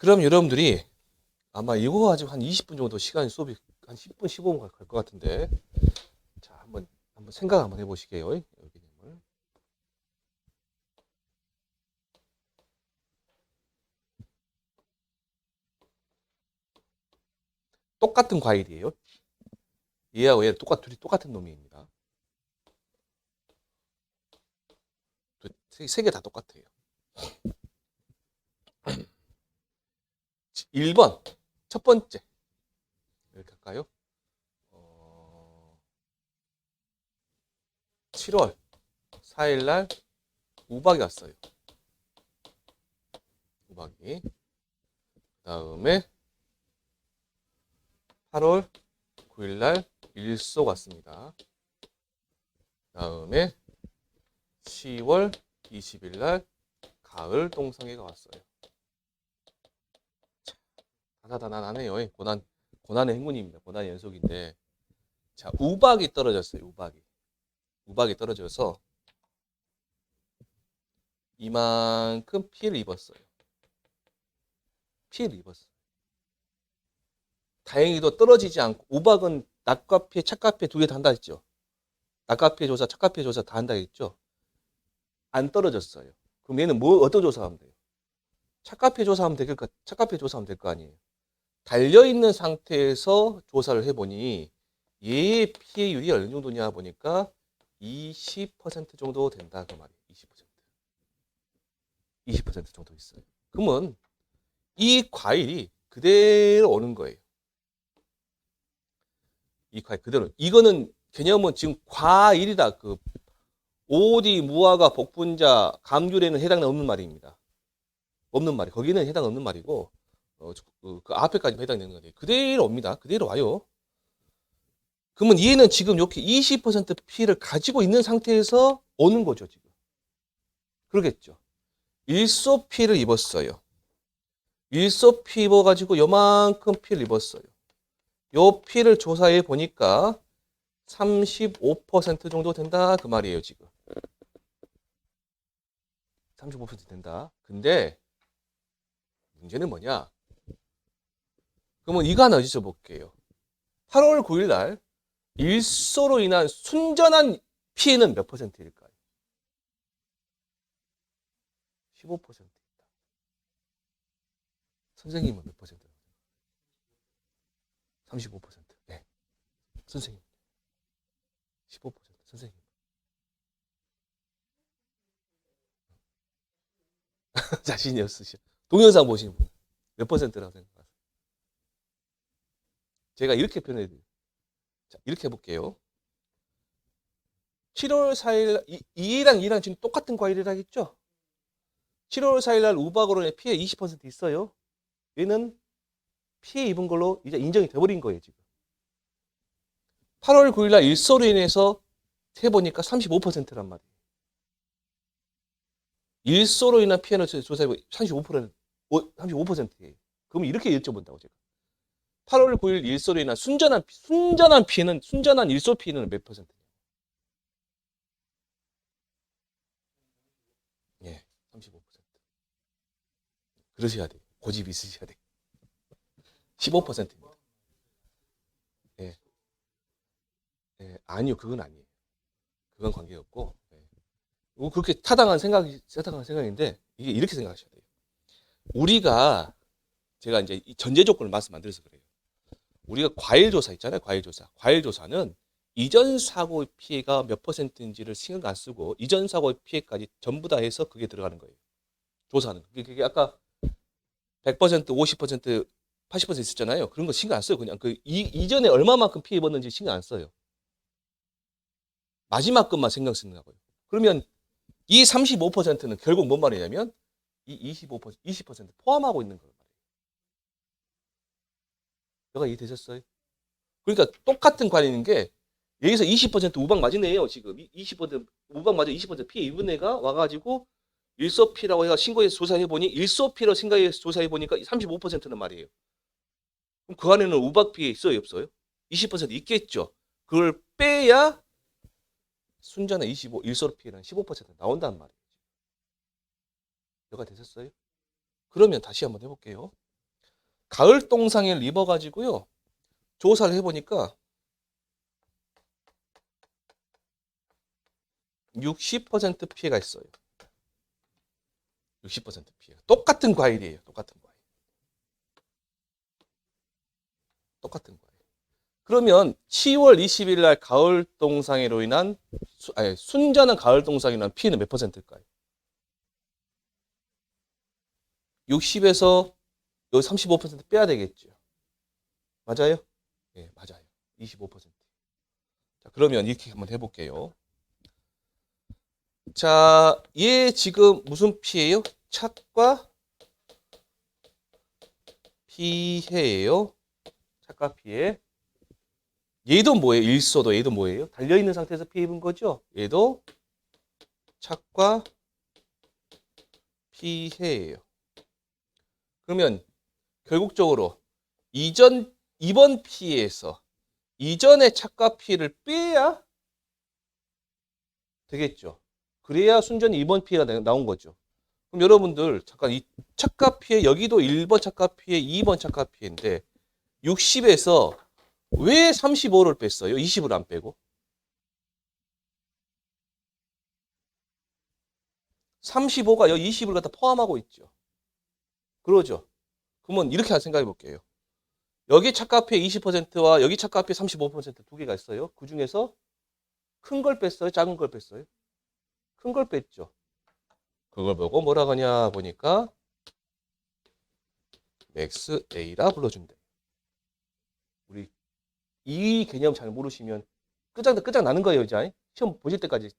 그럼 여러분들이 아마 이거 가지고 한 20분 정도 시간 수업이 한 10분, 15분 갈 것 같은데. 자, 한번 생각 한번 해보시게요. 개념을. 똑같은 과일이에요. 얘하고 얘 둘이 똑같은 놈입니다. 세 개 다 똑같아요. 1번 첫 번째 이렇게 할까요? 7월 4일 날 우박이 왔어요. 우박이. 그 다음에 8월 9일 날 일소 왔습니다. 그 다음에 10월 20일 날 가을 동성애가 왔어요. 다다다나네요. 고난의 행운입니다. 고난의 연속인데. 자, 우박이 떨어졌어요. 우박이 떨어져서 이만큼 피해를 입었어요. 다행히도 떨어지지 않고, 우박은 낮과 피해, 착과 피해 두 개 다 한다 했죠. 낮과 피해 조사, 착과 피해 조사 다 한다 했죠. 안 떨어졌어요. 그럼 얘는 어떤 조사하면 돼요? 착과 피해 조사하면 될 거 아니에요. 달려있는 상태에서 조사를 해보니 얘의 피해율이 어느 정도냐 보니까 20% 정도 된다 그 말이에요. 20% 정도 있어요. 그러면 이 과일이 그대로 오는 거예요. 이 과일 그대로. 이거는 개념은 지금 과일이다. 그 오디, 무화과, 복분자, 감귤에는 해당 없는 말입니다. 없는 말이. 거기는 해당 없는 말이고 그 앞에까지 해당되는 거예요. 그대로 옵니다. 그대로 와요. 그러면 얘는 지금 이렇게 20% 피해를 가지고 있는 상태에서 오는 거죠, 지금. 그러겠죠. 일소 피해를 입었어요. 일소 피 입어가지고 요만큼 피해를 입었어요. 요 피해를 조사해 보니까 35% 정도 된다 그 말이에요, 지금. 35% 된다. 근데 문제는 뭐냐? 그러면 이거 하나 어디서 볼게요. 8월 9일 날 일소로 인한 순전한 피해는 몇 퍼센트일까요? 15%. 선생님은 몇 퍼센트? 35%. 네. 선생님. 15%. 선생님. 자신이 없으시죠. 동영상 보시는 분. 몇 퍼센트라고 생각하세요? 제가 이렇게 표현해 드려요. 자, 이렇게 해볼게요. 7월 4일, 2랑 2랑 지금 똑같은 과일이라겠죠? 7월 4일 날 우박으로 피해 20% 있어요. 얘는 피해 입은 걸로 이제 인정이 돼버린 거예요, 지금. 8월 9일 날 일소로 인해서 해보니까 35%란 말이에요. 일소로 인한 피해는 조사해보니 35%예요. 그럼 이렇게 여쭤본다고, 제가. 8월 9일 일소로 인한 순전한 피해는, 순전한 일소 피해는 몇 퍼센트예요? 예, 35%. 그러셔야 돼요. 고집 있으셔야 돼요. 15%입니다. 예. 예, 아니요, 그건 아니에요. 그건 관계없고. 예. 그렇게 타당한 생각인데, 이게 이렇게 생각하셔야 돼요. 우리가, 제가 이제 전제 조건을 말씀 안 드려서 그래요. 우리가 과일 조사 있잖아요, 과일 조사. 과일 조사는 이전 사고 피해가 몇 퍼센트인지를 신경 안 쓰고, 이전 사고 피해까지 전부 다 해서 그게 들어가는 거예요. 조사는. 그게 아까 100%, 50%, 80% 있었잖아요. 그런 거 신경 안 써요. 그냥 이전에 얼마만큼 피해 입었는지 신경 안 써요. 마지막 것만 신경 쓰는 거고요. 그러면 이 35%는 결국 뭔 말이냐면 이 25%, 20% 포함하고 있는 거예요. 내가 이해되셨어요? 그러니까 똑같은 관계인 게 여기서 20% 우박 맞은 애예요. 지금 20% 우박 맞아 20% 피해 입은 애가 와가지고 일소피라고 해서 신고해서 조사해보니 일소피로 신고해서 조사해보니까 35%는 말이에요. 그럼 그 안에는 우박 피해 있어요, 없어요? 20% 있겠죠. 그걸 빼야 순전한 25, 일소로 피해는 15% 나온단 말이에요. 이해가 되셨어요? 그러면 다시 한번 해볼게요. 가을 동상을 입어가지고요. 조사를 해보니까 60% 피해가 있어요. 60% 피해가. 똑같은 과일이에요. 똑같은 과일. 똑같은 과일. 그러면 10월 20일 날 가을 동상으로 인한 순전한 가을 동상으로 인한 피해는 몇 퍼센트일까요? 60에서 여기 35% 빼야 되겠죠. 맞아요? 예, 맞아요. 25%. 자, 그러면 이렇게 한번 해볼게요. 자, 얘 지금 무슨 피해예요? 착과 피해예요. 착과 피해. 얘도 뭐예요? 일소도 얘도 뭐예요? 달려있는 상태에서 피해 입은 거죠? 얘도 착과 피해예요. 그러면 결국적으로 이번 피해에서 이전의 착과 피해를 빼야 되겠죠. 그래야 순전히 이번 피해가 나온 거죠. 그럼 여러분들 잠깐 이 착과 피해 여기도 1번 착과 피해, 2번 착과 피해인데 60에서 왜 35를 뺐어요? 20을 안 빼고. 35가 여기 20을 갖다 포함하고 있죠. 그러죠. 그러면 이렇게 생각해 볼게요. 여기 착과 피해 20%와 여기 착과 피해 35%두 개가 있어요. 그 중에서 큰 걸 뺐어요? 작은 걸 뺐어요? 큰 걸 뺐죠. 그걸 보고 뭐라 하냐 보니까 맥스 A라 불러준대. 우리 이 개념 잘 모르시면 끄장 나는 거예요, 이제. 시험 보실 때까지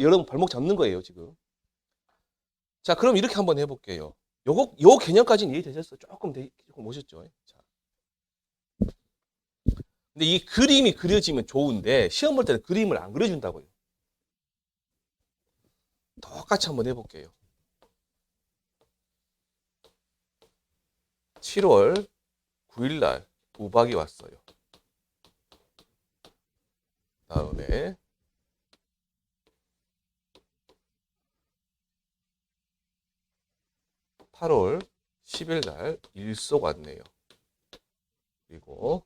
여러분 발목 잡는 거예요, 지금. 자, 그럼 이렇게 한번 해볼게요. 요 개념까지는 이해되셨어요? 조금 오셨죠? 자. 근데 이 그림이 그려지면 좋은데 시험 볼 때는 그림을 안 그려준다고요. 똑같이 한번 해볼게요. 7월 9일 날 우박이 왔어요. 다음에 8월 10일 날 일속 왔네요. 그리고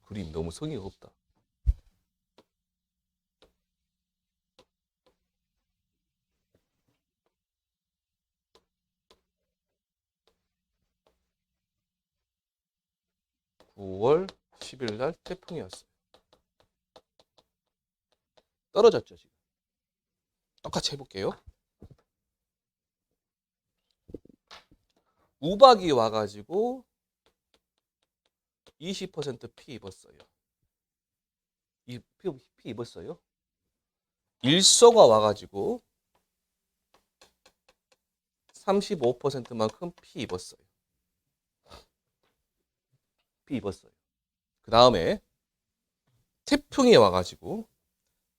그림 너무 성의가 없다. (9월 10일 날 태풍이 왔어요. 떨어졌죠, 지금. 똑같이 해볼게요. 우박이 와가지고 20% 피 입었어요. 피 입었어요. 일소가 와가지고 35%만큼 피 입었어요. 피 입었어요. 그 다음에 태풍이 와가지고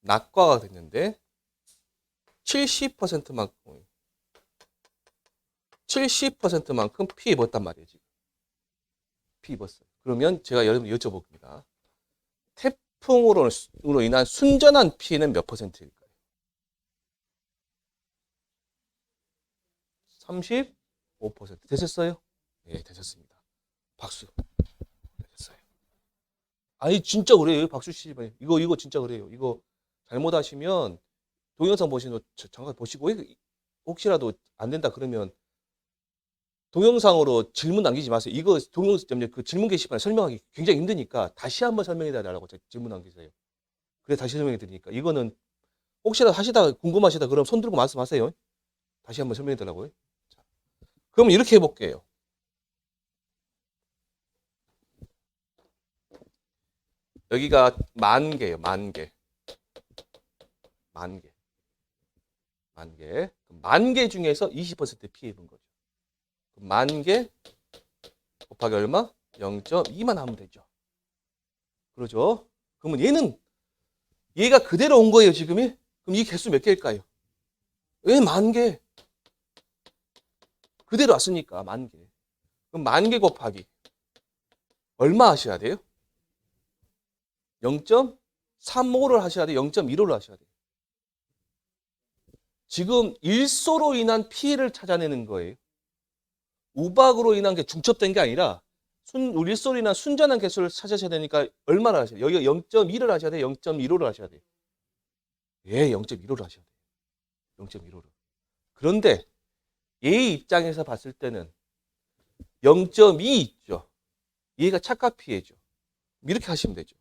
낙과가 됐는데 70%만큼 피 입었단 말이에요. 지금. 피 입었어요. 그러면 제가 여러분 여쭤봅니다. 태풍으로 인한 순전한 피해는 몇 퍼센트일까요? 35%. 되셨어요? 예, 되셨습니다. 박수. 되셨어요. 아니, 진짜 그래요. 박수 치지. 이거 진짜 그래요. 이거 잘못하시면 동영상 보시는 잠깐 보시고 혹시라도 안 된다 그러면 동영상으로 질문 남기지 마세요. 이거 그 질문 게시판에 설명하기 굉장히 힘드니까 다시 한번 설명해 달라고 질문 남기세요. 그래 다시 설명해 드리니까 이거는 혹시라도 하시다가 궁금하시다 그럼 손 들고 말씀하세요. 다시 한번 설명해 달라고요. 자, 그럼 이렇게 해볼게요. 여기가 10,000개예요. 10,000개. 10,000개. 10,000개. 10,000개 중에서 20% 피해 입은 거죠. 10,000개 곱하기 얼마? 0.2만 하면 되죠. 그러죠? 그러면 얘가 그대로 온 거예요, 지금이? 그럼 이 개수 몇 개일까요? 왜 10,000개? 그대로 왔으니까 10,000개. 그럼 10,000개 곱하기 얼마 하셔야 돼요? 0.35를 하셔야 돼요? 0.15를 하셔야 돼요? 지금 일소로 인한 피해를 찾아내는 거예요. 우박으로 인한 게 중첩된 게 아니라 일소로 인한 순전한 개수를 찾으셔야 되니까 얼마나 하셔야 돼요? 여기가 0.1을 하셔야 돼요? 0.15를 하셔야 돼요? 예, 0.15를 하셔야 돼요. 0.15를. 그런데 얘 입장에서 봤을 때는 0.2 있죠. 얘가 착각 피해죠. 이렇게 하시면 되죠.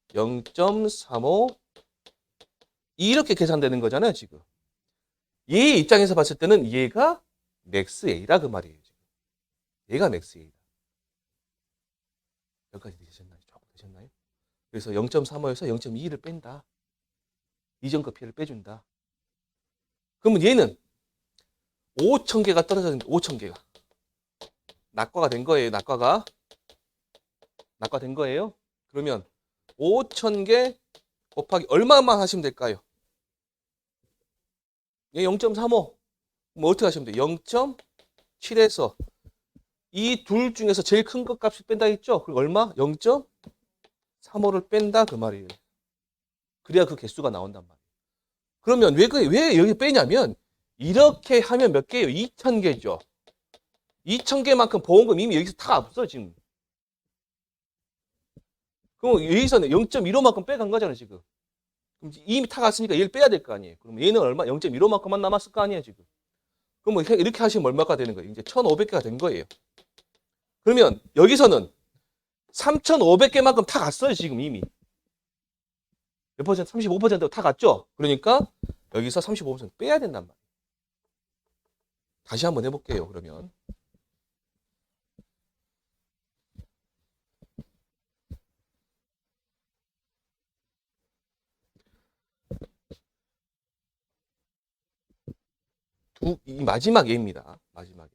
0.35 이렇게 계산되는 거잖아요, 지금. 얘 입장에서 봤을 때는 얘가 맥스 A라 그 말이에요. 지금. 얘가 맥스 A다. 여기까지 되셨나요? 조금 되셨나요? 그래서 0.35에서 0.2를 뺀다. 이전급 피해를 빼준다. 그러면 얘는 5,000개가 떨어졌는데 5,000개가 낙과가 된 거예요. 낙과된 거예요. 그러면 5,000개 곱하기 얼마만 하시면 될까요? 얘 0.35. 뭐 어떻게 하시면 돼요? 0.7에서 이 둘 중에서 제일 큰 것 값을 뺀다 했죠? 그럼 얼마? 0.35를 뺀다 그 말이에요. 그래야 그 개수가 나온단 말이에요. 그러면 왜 여기 빼냐면 이렇게 하면 몇 개예요? 2,000개죠. 2,000개만큼 보험금 이미 여기서 다 없어 지금. 그럼 여기서는 0.15만큼 빼간 거잖아요 지금. 그럼 이미 타 갔으니까 얘를 빼야 될 거 아니에요. 그럼 얘는 얼마? 0.15만큼만 남았을 거 아니에요 지금. 그럼 이렇게 하시면 얼마가 되는 거예요? 이제 1,500개가 된 거예요. 그러면 여기서는 3,500개만큼 타 갔어요 지금 이미. 몇 퍼센트? 35% 타 갔죠? 그러니까 여기서 35% 빼야 된단 말이에요. 다시 한번 해볼게요 그러면. 이 마지막 예입니다. 마지막에.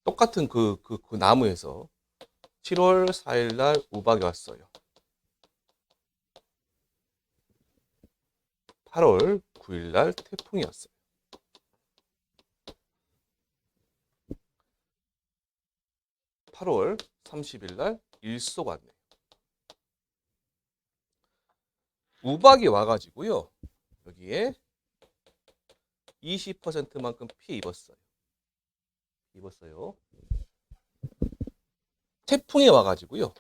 똑같은 그 나무에서 7월 4일 날 우박이 왔어요. 8월 9일 날 태풍이 왔어요. 8월 30일 날 일소가 왔네요. 우박이 와가지고요. 여기에 20%만큼 피해 입었어요. 태풍이 와가지고요.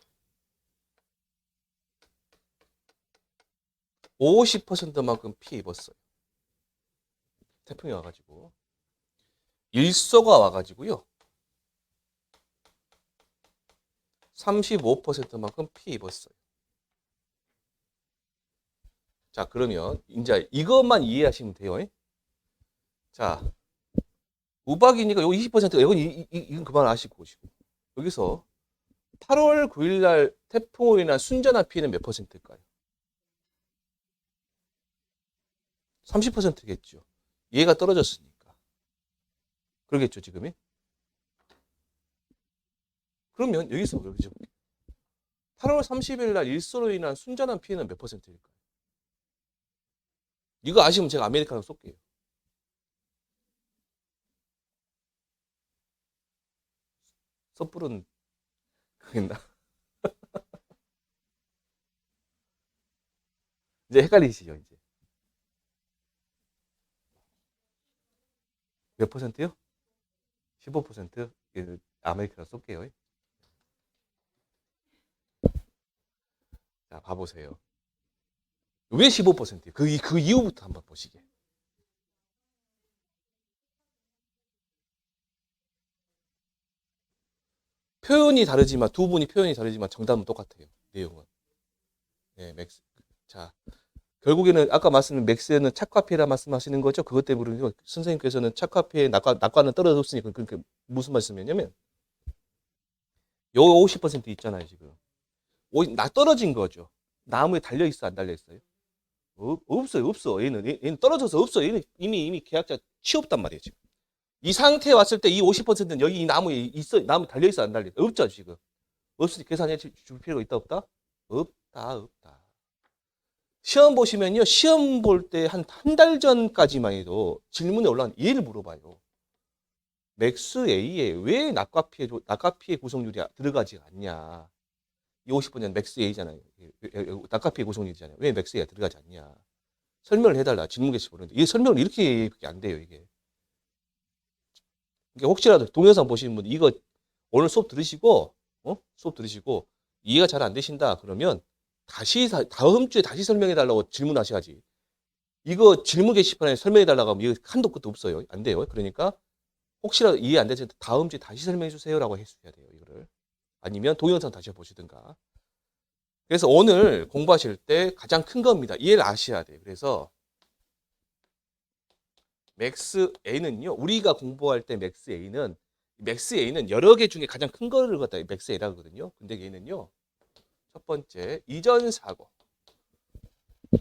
50%만큼 피해 입었어요. 태풍이 와가지고. 일소가 와가지고요. 35%만큼 피해 입었어요. 자, 그러면 이제 이것만 이해하시면 돼요. 자, 우박이니까 요 20%가 이건 그만 아시고 오시고. 여기서 8월 9일 날 태풍으로 인한 순전한 피해는 몇 퍼센트일까요? 30%겠죠. 얘가 떨어졌으니까. 그러겠죠, 지금이? 그러면 여기서 8월 30일 날 일소로 인한 순전한 피해는 몇 퍼센트일까요? 이거 아시면 제가 아메리카노 쏠게요. 섣부른 그겠나? 이제 헷갈리시죠, 이제. 몇 퍼센트요? 15%? 아메리카노 쏠게요. 자, 봐보세요. 왜 15%예요? 그 이후부터 한번 보시게. 표현이 다르지만, 두 분이 표현이 다르지만 정답은 똑같아요. 내용은. 네, 맥스. 자, 결국에는 아까 말씀드린 맥스는 착화피해라 말씀하시는 거죠? 그것 때문에 선생님께서는 착화피해 낙과는 떨어졌으니까 그러니까 무슨 말씀이냐면 요 50% 있잖아요, 지금. 떨어진 거죠. 나무에 달려 있어, 안 달려 있어요? 없어요, 없어. 얘는 떨어져서 없어. 얘는 이미 계약자 취업단 말이에요, 지금. 이 상태에 왔을 때 이 50%는 여기 이 나무에 있어, 나무 달려 있어, 안 달려 있어? 없죠, 지금. 없으니 계산해 줄 필요가 있다, 없다? 없다. 시험 보시면요, 시험 볼 때 한 달 전까지만 해도 질문에 올라온 얘를 물어봐요. 맥스 A에 왜 낙과 P의 구성률이 들어가지 않냐. 이 50번째 맥스 A잖아요. 낙과 P의 구성률이잖아요. 왜 맥스 A가 들어가지 않냐. 설명을 해달라. 질문 게시 보는데. 이 설명을 이렇게 안 돼요, 이게. 그러니까 혹시라도 동영상 보시는 분 이거 오늘 수업 들으시고, 수업 들으시고, 이해가 잘 안 되신다. 그러면 다음 주에 다시 설명해 달라고 질문하셔야지. 이거 질문 게시판에 설명해 달라고 하면 이거 한도 끝도 없어요. 안 돼요. 그러니까 혹시라도 이해 안 되셔도 다음 주에 다시 설명해 주세요라고 해주셔야 돼요. 이거를. 아니면 동영상 다시 보시든가. 그래서 오늘 공부하실 때 가장 큰 겁니다. 이해를 아셔야 돼요. 그래서 맥스 A는요. 우리가 공부할 때 맥스 A는 여러 개 중에 가장 큰 거를 갖다 맥스 A라고 하거든요. 근데 얘는요. 첫 번째, 이전 사고.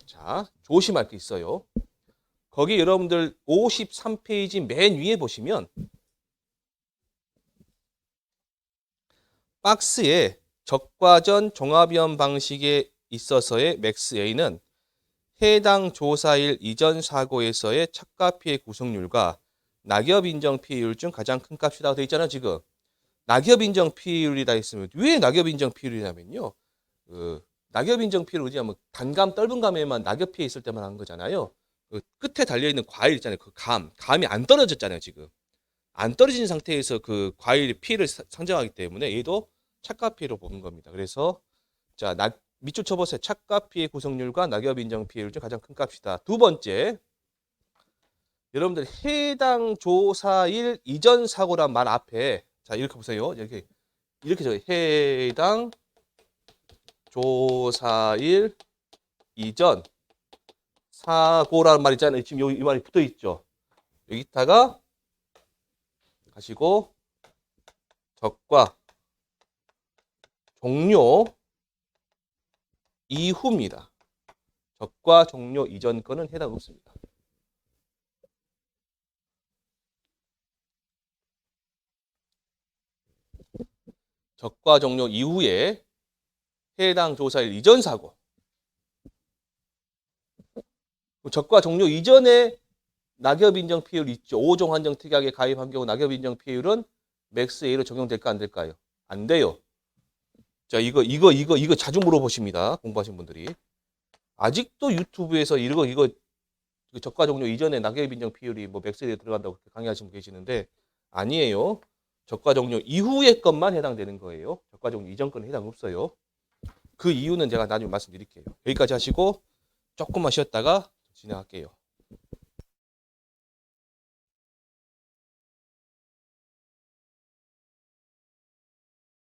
자, 조심할 게 있어요. 거기 여러분들 53페이지 맨 위에 보시면 박스에 적과전 종합위험 방식에 있어서의 맥스 A는 해당 조사일 이전 사고에서의 착과 피해 구성률과 낙엽 인정 피해율 중 가장 큰 값이라고 되어 있잖아요. 지금 낙엽 인정 피해율이다 했으면 왜 낙엽 인정 피해율이냐면요. 낙엽 인정 피해율을 어디냐면 단감 떫은 감에만 낙엽 피해 있을 때만 한 거잖아요. 그 끝에 달려있는 과일 있잖아요. 그 감이 안 떨어졌잖아요. 지금 안 떨어진 상태에서 그 과일 피해를 상정하기 때문에 얘도 착과 피해로 보는 겁니다. 그래서 자, 밑줄 쳐보세요. 착과 피해 구성률과 낙엽 인정 피해율 중 가장 큰 값이다. 두 번째, 여러분들 해당 조사일 이전 사고란 말 앞에 자 이렇게 보세요. 이렇게 적어요. 해당 조사일 이전 사고라는 말 있잖아요. 지금 여기 이 말이 붙어 있죠. 여기다가 가시고 적과 종료 이후입니다. 적과 종료 이전 거는 해당 없습니다. 적과 종료 이후에 해당 조사일 이전 사고. 적과 종료 이전에 낙엽 인정 피해율 있죠. 5종 한정 특약에 가입한 경우 낙엽 인정 피해율은 맥스 A로 적용될까 안 될까요? 안 돼요. 자, 이거 자주 물어보십니다. 공부하신 분들이. 아직도 유튜브에서 이거 적과 종료 이전에 낙엽 인정 피해율이 뭐 맥스 A에 들어간다고 강의하시는 분 계시는데 아니에요. 적과 종료 이후의 것만 해당되는 거예요. 적과 종료 이전 거는 해당 없어요. 그 이유는 제가 나중에 말씀드릴게요. 여기까지 하시고 조금만 쉬었다가 진행할게요.